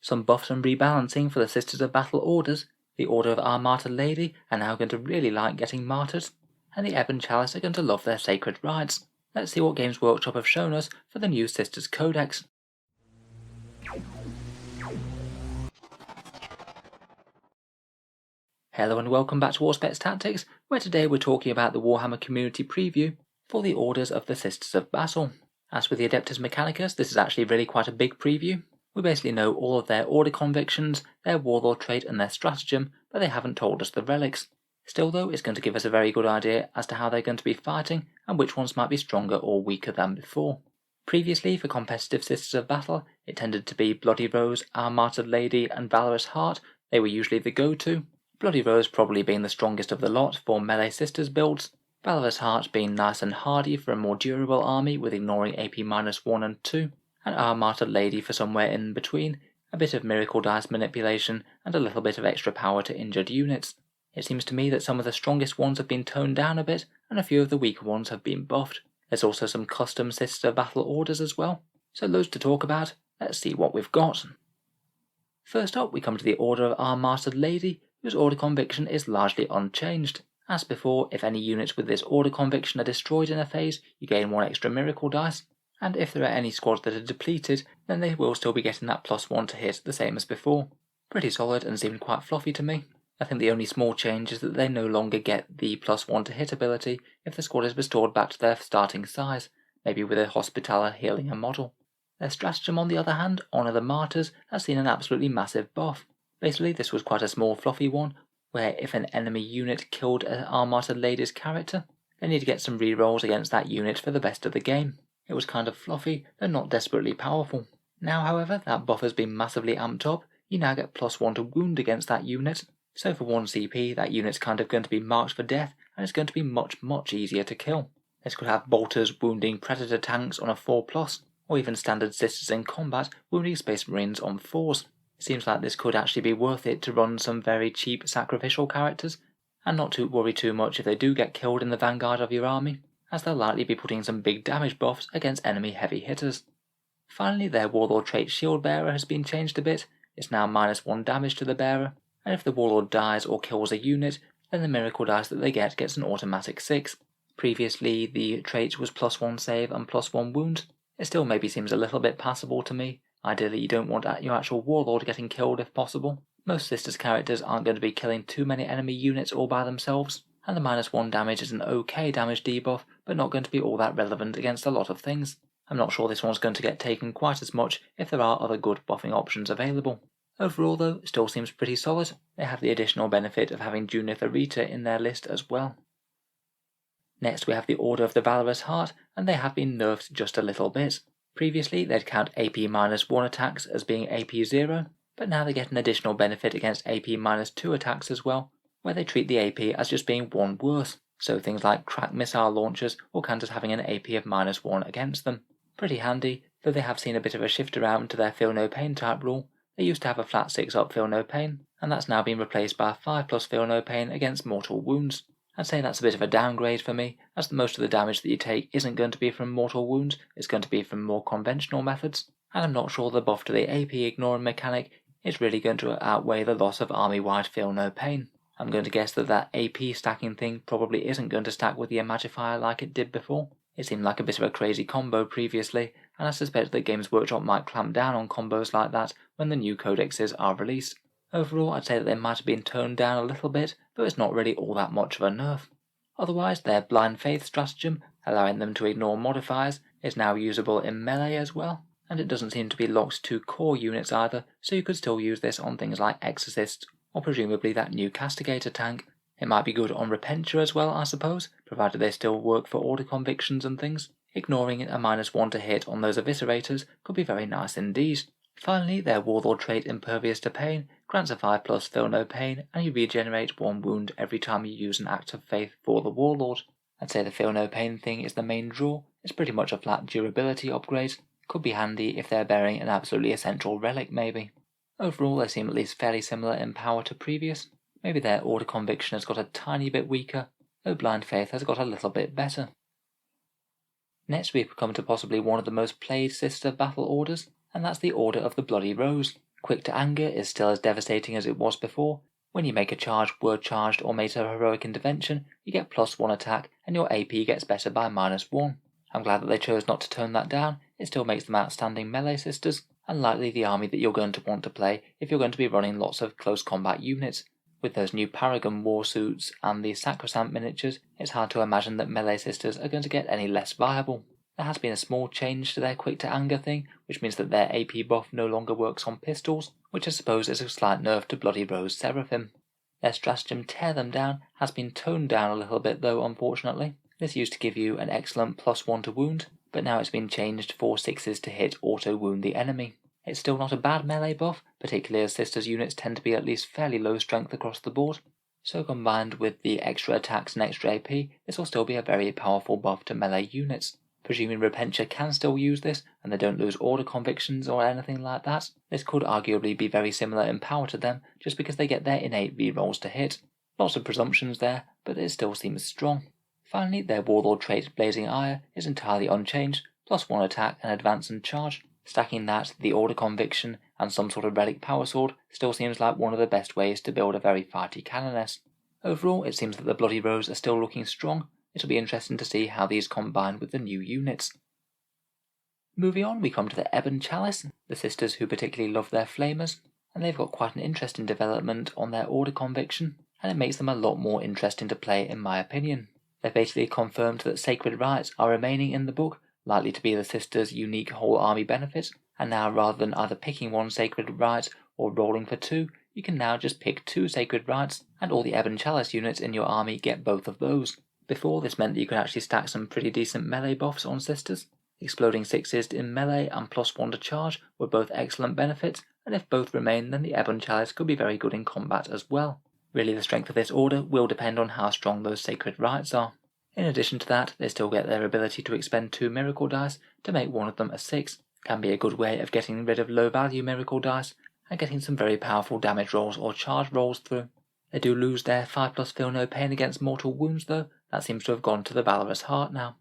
Some buffs and rebalancing for the Sisters of Battle orders. The Order of our Martyred Lady are now going to really like getting martyred, and the Ebon Chalice are going to love their sacred rites. Let's see what Games Workshop have shown us for the new Sisters Codex. Hello and welcome back to Auspex Tactics, where today we're talking about the Warhammer community preview for the Orders of the Sisters of Battle. As with the Adeptus Mechanicus, this is actually really quite a big preview. We basically know all of their order convictions, their warlord trait and their stratagem, but they haven't told us the relics. Still though, it's going to give us a very good idea as to how they're going to be fighting and which ones might be stronger or weaker than before. Previously, for competitive Sisters of Battle, it tended to be Bloody Rose, Our Martyred Lady and Valorous Heart. They were usually the go-to. Bloody Rose probably being the strongest of the lot for melee Sisters builds, Valorous Heart being nice and hardy for a more durable army with ignoring AP-1 and 2, and Our Martyred Lady for somewhere in between, a bit of miracle dice manipulation and a little bit of extra power to injured units. It seems to me that some of the strongest ones have been toned down a bit, and a few of the weaker ones have been buffed. There's also some custom Sister Battle orders as well, so loads to talk about. Let's see what we've got. First up, we come to the Order of Our Martyred Lady, whose order conviction is largely unchanged. As before, if any units with this order conviction are destroyed in a phase, you gain 1 extra miracle dice, and if there are any squads that are depleted, then they will still be getting that +1 to hit, the same as before. Pretty solid and seemed quite fluffy to me. I think the only small change is that they no longer get the +1 to hit ability if the squad is restored back to their starting size, maybe with a Hospitaller healing a model. Their stratagem on the other hand, Honour the Martyrs, has seen an absolutely massive buff. Basically this was quite a small fluffy one, where if an enemy unit killed Our Martyred Lady's character, they need to get some rerolls against that unit for the best of the game. It was kind of fluffy, though not desperately powerful. Now however, that buff has been massively amped up. You now get +1 to wound against that unit, so for 1 CP that unit's kind of going to be marked for death, and it's going to be much easier to kill. This could have bolters wounding predator tanks on a 4+, or even standard Sisters in combat wounding Space Marines on 4s. It seems like this could actually be worth it to run some very cheap sacrificial characters, and not to worry too much if they do get killed in the vanguard of your army, as they'll likely be putting some big damage buffs against enemy heavy hitters. Finally, their warlord trait Shield Bearer has been changed a bit. It's now -1 damage to the bearer, and if the warlord dies or kills a unit, then the miracle dice that they get gets an automatic 6. Previously, the trait was +1 save and +1 wound. It still maybe seems a little bit passable to me. Ideally, you don't want your actual warlord getting killed if possible. Most Sisters characters aren't going to be killing too many enemy units all by themselves, and the -1 damage is an okay damage debuff, but not going to be all that relevant against a lot of things. I'm not sure this one's going to get taken quite as much if there are other good buffing options available. Overall though, it still seems pretty solid. They have the additional benefit of having Junitha Rita in their list as well. Next we have the Order of the Valorous Heart, and they have been nerfed just a little bit. Previously they'd count AP-1 attacks as being AP0, but now they get an additional benefit against AP-2 attacks as well, where they treat the AP as just being 1 worse, so things like crack missile launchers will count as having an AP of -1 against them. Pretty handy, though they have seen a bit of a shift around to their Feel No Pain type rule. They used to have a flat 6 up Feel No Pain, and that's now been replaced by a 5+ Feel No Pain against mortal wounds. I'd say that's a bit of a downgrade for me, as most of the damage that you take isn't going to be from mortal wounds, it's going to be from more conventional methods, and I'm not sure the buff to the AP ignoring mechanic is really going to outweigh the loss of army-wide Feel No Pain. I'm going to guess that AP stacking thing probably isn't going to stack with the Imagifier like it did before. It seemed like a bit of a crazy combo previously, and I suspect that Games Workshop might clamp down on combos like that when the new codexes are released. Overall, I'd say that they might have been toned down a little bit, though it's not really all that much of a nerf. Otherwise, their Blind Faith stratagem, allowing them to ignore modifiers, is now usable in melee as well, and it doesn't seem to be locked to core units either, so you could still use this on things like Exorcists, or presumably that new Castigator tank. It might be good on Repentia as well, I suppose, provided they still work for order convictions and things. Ignoring a -1 to hit on those Eviscerators could be very nice indeed. Finally, their warlord trait Impervious to Pain grants a 5+ Feel No Pain, and you regenerate 1 wound every time you use an act of faith for the warlord. I'd say the Feel No Pain thing is the main draw. It's pretty much a flat durability upgrade. Could be handy if they're bearing an absolutely essential relic maybe. Overall they seem at least fairly similar in power to previous. Maybe their order conviction has got a tiny bit weaker, though Blind Faith has got a little bit better. Next we've come to possibly one of the most played Sister Battle orders, and that's the Order of the Bloody Rose. Quick to anger is still as devastating as it was before. When you make a charge, word charged, or make a heroic intervention, you get +1 attack and your AP gets better by -1. I'm glad that they chose not to tone that down. It still makes them outstanding melee sisters, and likely the army that you're going to want to play if you're going to be running lots of close combat units. With those new Paragon war suits and the Sacrosanct miniatures, it's hard to imagine that melee sisters are going to get any less viable. There has been a small change to their quick to anger thing, which means that their AP buff no longer works on pistols, which I suppose is a slight nerf to Bloody Rose Seraphim. Their stratagem Tear Them Down has been toned down a little bit though, unfortunately. This used to give you an excellent +1 to wound, but now it's been changed for 6s to hit auto wound the enemy. It's still not a bad melee buff, particularly as Sisters units tend to be at least fairly low strength across the board, so combined with the extra attacks and extra AP, this will still be a very powerful buff to melee units. Presuming Repentia can still use this, and they don't lose order convictions or anything like that, this could arguably be very similar in power to them, just because they get their innate rerolls to hit. Lots of presumptions there, but it still seems strong. Finally, their Warlord trait Blazing Ire is entirely unchanged, +1 attack and advance and charge. Stacking that, the order conviction, and some sort of relic power sword still seems like one of the best ways to build a very fighty Canoness. Overall, it seems that the Bloody Rose are still looking strong. It'll be interesting to see how these combine with the new units. Moving on, we come to the Ebon Chalice, the sisters who particularly love their flamers, and they've got quite an interesting development on their order conviction, and it makes them a lot more interesting to play in my opinion. They've basically confirmed that Sacred Rites are remaining in the book, likely to be the sisters' unique whole army benefit, and now rather than either picking one Sacred Rite or rolling for 2, you can now just pick 2 Sacred Rites, and all the Ebon Chalice units in your army get both of those. Before, this meant that you could actually stack some pretty decent melee buffs on sisters. Exploding 6s in melee and +1 to charge were both excellent benefits, and if both remain, then the Ebon Chalice could be very good in combat as well. Really, the strength of this order will depend on how strong those Sacred Rites are. In addition to that, they still get their ability to expend 2 miracle dice to make one of them a 6. Can be a good way of getting rid of low value miracle dice and getting some very powerful damage rolls or charge rolls through. They do lose their 5+ feel no pain against mortal wounds though. That seems to have gone to the Valorous Heart now.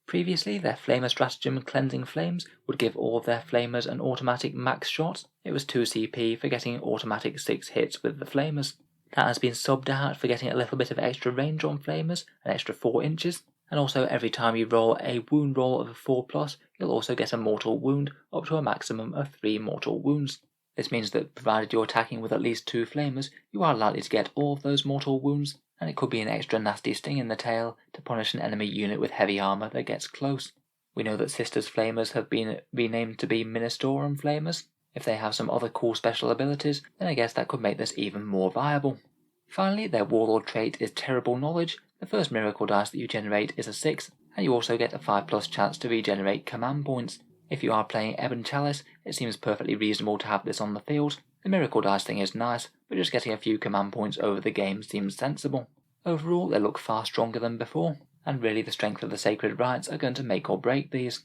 Previously, their Flamer stratagem Cleansing Flames would give all of their Flamers an automatic max shot. It was 2 CP for getting automatic 6 hits with the Flamers. That has been subbed out for getting a little bit of extra range on Flamers, an extra 4 inches, and also every time you roll a wound roll of a 4+, you'll also get a mortal wound up to a maximum of 3 mortal wounds. This means that provided you're attacking with at least 2 Flamers, you are likely to get all of those mortal wounds, and it could be an extra nasty sting in the tail to punish an enemy unit with heavy armor that gets close. We know that Sisters Flamers have been renamed to be Ministorum Flamers. If they have some other cool special abilities, then I guess that could make this even more viable. Finally, their Warlord trait is Terrible Knowledge. The first miracle dice that you generate is a 6, and you also get a 5+ chance to regenerate command points. If you are playing Ebon Chalice, it seems perfectly reasonable to have this on the field. The miracle dice thing is nice, but just getting a few command points over the game seems sensible. Overall, they look far stronger than before, and really the strength of the Sacred Rites are going to make or break these.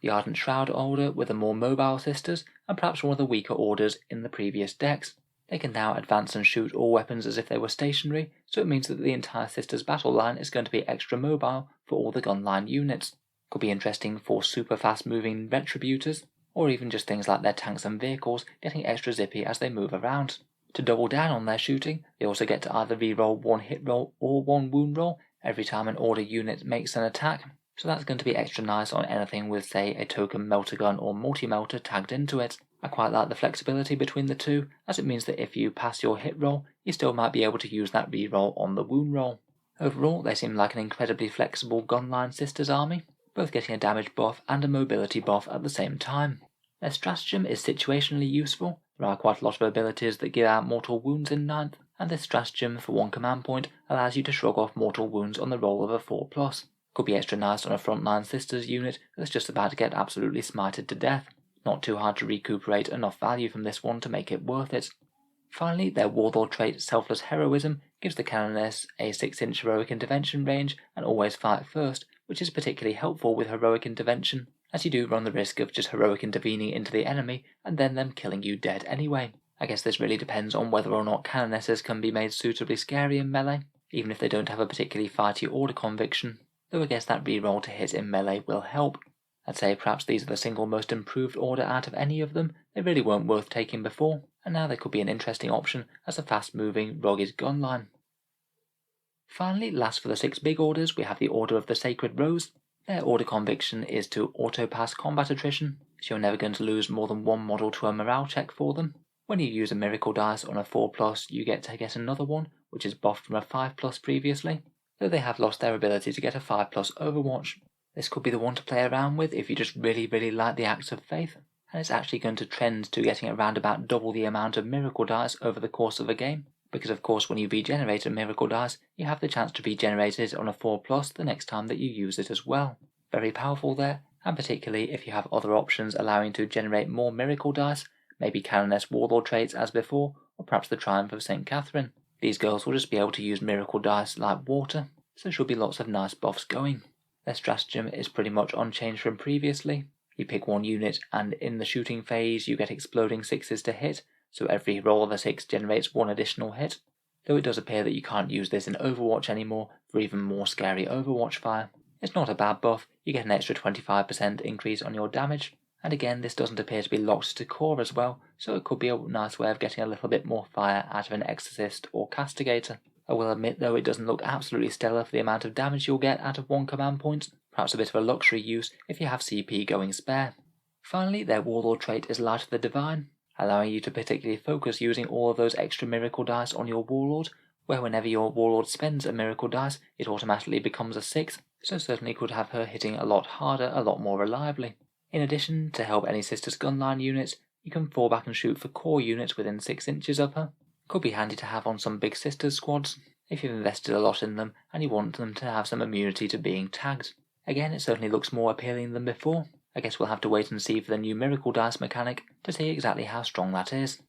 The Ardent Shroud order were the more mobile sisters, and perhaps one of the weaker orders in the previous decks. They can now advance and shoot all weapons as if they were stationary, so it means that the entire sisters battle line is going to be extra mobile for all the gun line units. Could be interesting for super fast moving retributors, or even just things like their tanks and vehicles getting extra zippy as they move around. To double down on their shooting, they also get to either reroll 1 hit roll or 1 wound roll every time an order unit makes an attack, so that's going to be extra nice on anything with, say, a token melter gun or multi-melter tagged into it. I quite like the flexibility between the two, as it means that if you pass your hit roll, you still might be able to use that reroll on the wound roll. Overall, they seem like an incredibly flexible gunline sisters army, both getting a damage buff and a mobility buff at the same time. Their stratagem is situationally useful. There are quite a lot of abilities that give out mortal wounds in 9th, and this stratagem for 1 command point allows you to shrug off mortal wounds on the roll of a 4+. Could be extra nice on a frontline sisters unit that's just about to get absolutely smited to death. Not too hard to recuperate enough value from this one to make it worth it. Finally, their Warlord trait Selfless Heroism gives the Canoness a 6-inch heroic intervention range and always fight first, which is particularly helpful with heroic intervention, as you do run the risk of just heroic intervening into the enemy and then them killing you dead anyway. I guess this really depends on whether or not Canonesses can be made suitably scary in melee, even if they don't have a particularly fighty order conviction, though I guess that reroll to hit in melee will help. I'd say perhaps these are the single most improved order out of any of them. They really weren't worth taking before, and now they could be an interesting option as a fast-moving, rugged gun line. Finally, last for the 6 big orders, we have the Order of the Sacred Rose. Their order conviction is to auto-pass combat attrition, so you're never going to lose more than one model to a morale check for them. When you use a miracle dice on a 4+, you get to get another one, which is buffed from a 5+ previously, though they have lost their ability to get a 5+ Overwatch. This could be the one to play around with if you just really like the Acts of Faith, and it's actually going to trend to getting around about double the amount of miracle dice over the course of a game, because of course when you regenerate a miracle dice, you have the chance to regenerate it on a 4+ the next time that you use it as well. Very powerful there, and particularly if you have other options allowing you to generate more miracle dice, maybe Canoness Warlord traits as before, or perhaps the Triumph of St. Catherine. These girls will just be able to use miracle dice like water, so there should be lots of nice buffs going. Their stratagem is pretty much unchanged from previously. You pick one unit and in the shooting phase you get exploding 6s to hit, so every roll of a 6 generates one additional hit, though it does appear that you can't use this in Overwatch anymore for even more scary Overwatch fire. It's not a bad buff, you get an extra 25% increase on your damage, and again this doesn't appear to be locked to core as well, so it could be a nice way of getting a little bit more fire out of an Exorcist or Castigator. I will admit though it doesn't look absolutely stellar for the amount of damage you'll get out of one command point, perhaps a bit of a luxury use if you have CP going spare. Finally, their Warlord trait is Light of the Divine, allowing you to particularly focus using all of those extra miracle dice on your Warlord, where whenever your Warlord spends a miracle dice, it automatically becomes a 6, so certainly could have her hitting a lot harder, a lot more reliably. In addition, to help any Sisters Gunline units, you can fall back and shoot for core units within 6 inches of her. Could be handy to have on some big Sisters squads, if you've invested a lot in them and you want them to have some immunity to being tagged. Again, it certainly looks more appealing than before. I guess we'll have to wait and see for the new miracle dice mechanic to see exactly how strong that is.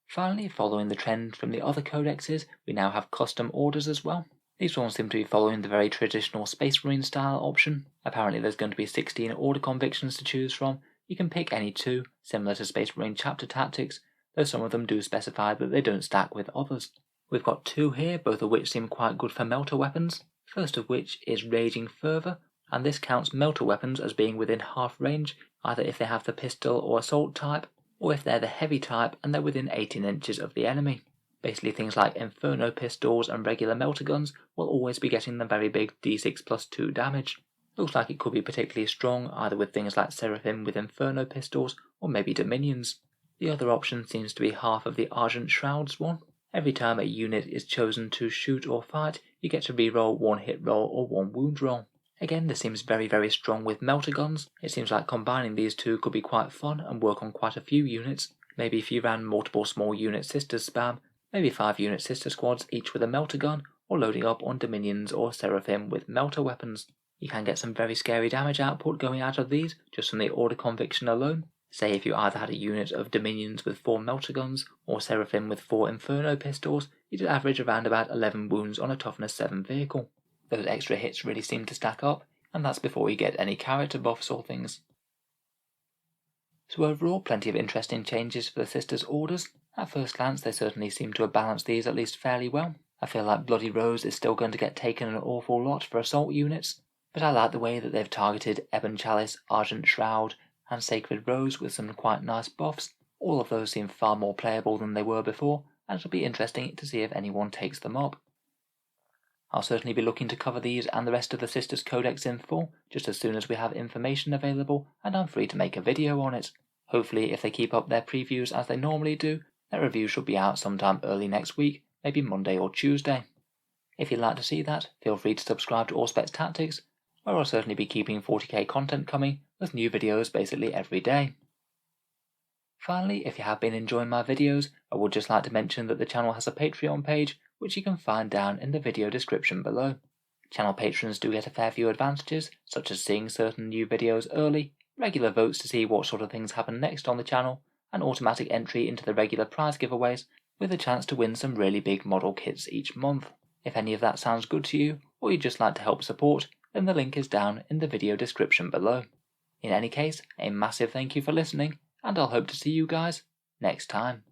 Finally, following the trend from the other codexes, we now have custom orders as well. These ones seem to be following the very traditional Space Marine style option. Apparently there's going to be 16 order convictions to choose from. You can pick any 2, similar to Space Marine chapter tactics, though some of them do specify that they don't stack with others. We've got 2 here, both of which seem quite good for melter weapons. First of which is Raging Fervour, and this counts melter weapons as being within half range, either if they have the pistol or assault type, or if they're the heavy type and they're within 18 inches of the enemy. Basically things like Inferno pistols and regular melter guns will always be getting the very big d6+2 damage. Looks like it could be particularly strong either with things like Seraphim with Inferno pistols or maybe Dominions. The other option seems to be half of the Ardent Shrouds one. Every time a unit is chosen to shoot or fight, you get to reroll 1 hit roll or 1 wound roll. Again, this seems very strong with melter guns. It seems like combining these 2 could be quite fun and work on quite a few units. Maybe if you ran multiple small unit sisters spam, maybe 5 unit sister squads each with a melter gun, or loading up on Dominions or Seraphim with melter weapons. You can get some very scary damage output going out of these just from the order conviction alone. Say if you either had a unit of Dominions with 4 melter guns, or Seraphim with 4 Inferno pistols, you'd average around about 11 wounds on a toughness 7 vehicle. Those extra hits really seem to stack up, and that's before you get any character buffs or things. So overall, plenty of interesting changes for the Sisters orders. At first glance, they certainly seem to have balanced these at least fairly well. I feel like Bloody Rose is still going to get taken an awful lot for assault units, but I like the way that they've targeted Ebon Chalice, Ardent Shroud, and Sacred Rose with some quite nice buffs. All of those seem far more playable than they were before, and it'll be interesting to see if anyone takes them up. I'll certainly be looking to cover these and the rest of the Sisters Codex in full, just as soon as we have information available and I'm free to make a video on it. Hopefully if they keep up their previews as they normally do, their review should be out sometime early next week, maybe Monday or Tuesday. If you'd like to see that, feel free to subscribe to Auspex Tactics, where I'll certainly be keeping 40k content coming with new videos basically every day. Finally, if you have been enjoying my videos, I would just like to mention that the channel has a Patreon page, which you can find down in the video description below. Channel patrons do get a fair few advantages, such as seeing certain new videos early, regular votes to see what sort of things happen next on the channel, and automatic entry into the regular prize giveaways, with a chance to win some really big model kits each month. If any of that sounds good to you, or you'd just like to help support, then the link is down in the video description below. In any case, a massive thank you for listening, and I'll hope to see you guys next time.